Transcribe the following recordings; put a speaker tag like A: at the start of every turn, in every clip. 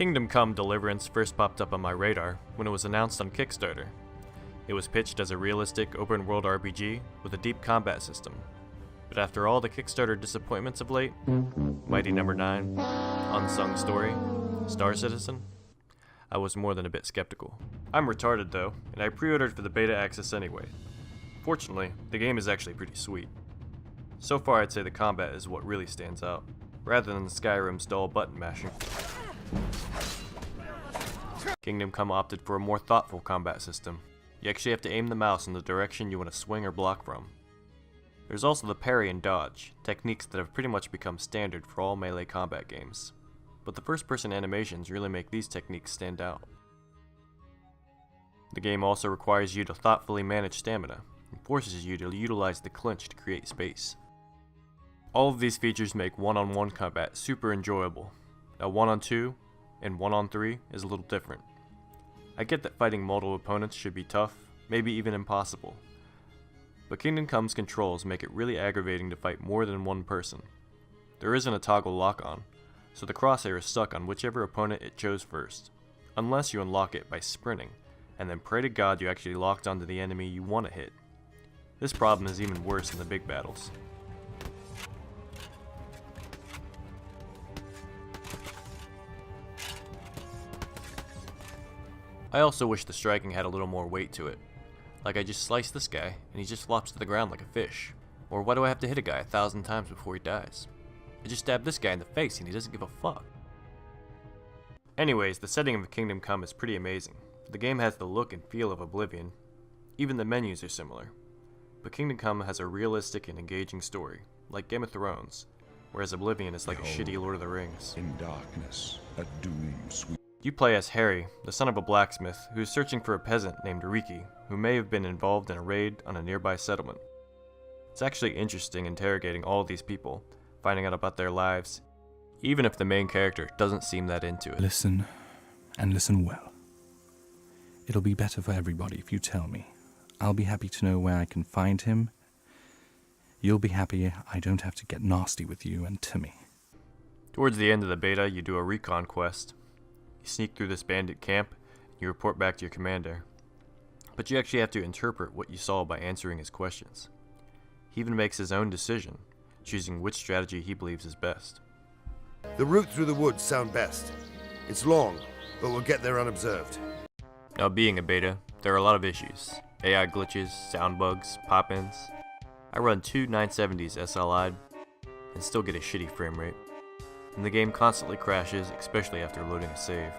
A: Kingdom Come: Deliverance first popped up on my radar when it was announced on Kickstarter. It was pitched as a realistic open-world RPG with a deep combat system. But after all the Kickstarter disappointments of late, Mighty Number 9, Unsung Story, Star Citizen, I was more than a bit skeptical. I'm retarded though, and I pre-ordered for the beta access anyway. Fortunately, the game is actually pretty sweet. So far I'd say the combat is what really stands out, rather than Skyrim's dull button mashing. Kingdom Come opted for a more thoughtful combat system. You actually have to aim the mouse in the direction you want to swing or block from. There's also the parry and dodge, techniques that have pretty much become standard for all melee combat games. But the first-person animations really make these techniques stand out. The game also requires you to thoughtfully manage stamina, and forces you to utilize the clinch to create space. All of these features make one-on-one combat super enjoyable. Now 1-on-2 and 1-on-3 is a little different. I get that fighting multiple opponents should be tough, maybe even impossible. But Kingdom Come's controls make it really aggravating to fight more than one person. There isn't a toggle lock-on, so the crosshair is stuck on whichever opponent it chose first, unless you unlock it by sprinting, and then pray to God you actually locked onto the enemy you want to hit. This problem is even worse in the big battles. I also wish the striking had a little more weight to it. Like I just slice this guy, and he just flops to the ground like a fish. Or why do I have to hit a guy 1,000 times before he dies? I just stab this guy in the face and he doesn't give a fuck. Anyways, the setting of Kingdom Come is pretty amazing. The game has the look and feel of Oblivion. Even the menus are similar. But Kingdom Come has a realistic and engaging story, like Game of Thrones, whereas Oblivion is like a shitty Lord of the Rings.
B: In darkness, a doom sweet.
A: You play as Harry, the son of a blacksmith, who is searching for a peasant named Riki, who may have been involved in a raid on a nearby settlement. It's actually interesting interrogating all of these people, finding out about their lives, even if the main character doesn't seem that into it.
C: Listen, and listen well. It'll be better for everybody if you tell me. I'll be happy to know where I can find him. You'll be happy I don't have to get nasty with you and Timmy.
A: Towards the end of the beta, you do a recon quest. You sneak through this bandit camp, and you report back to your commander. But you actually have to interpret what you saw by answering his questions. He even makes his own decision, choosing which strategy he believes is best.
D: The route through the woods sound best. It's long, but we'll get there unobserved.
A: Now being a beta, there are a lot of issues. AI glitches, sound bugs, pop-ins. I run two 970s SLI'd, and still get a shitty frame rate. And the game constantly crashes, especially after loading a save.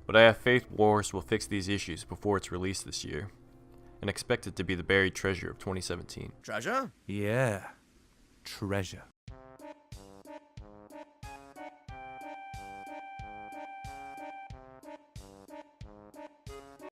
A: But I have faith Wars will fix these issues before it's released this year, and expect it to be the buried treasure of 2017.
D: Treasure?
C: Yeah, treasure.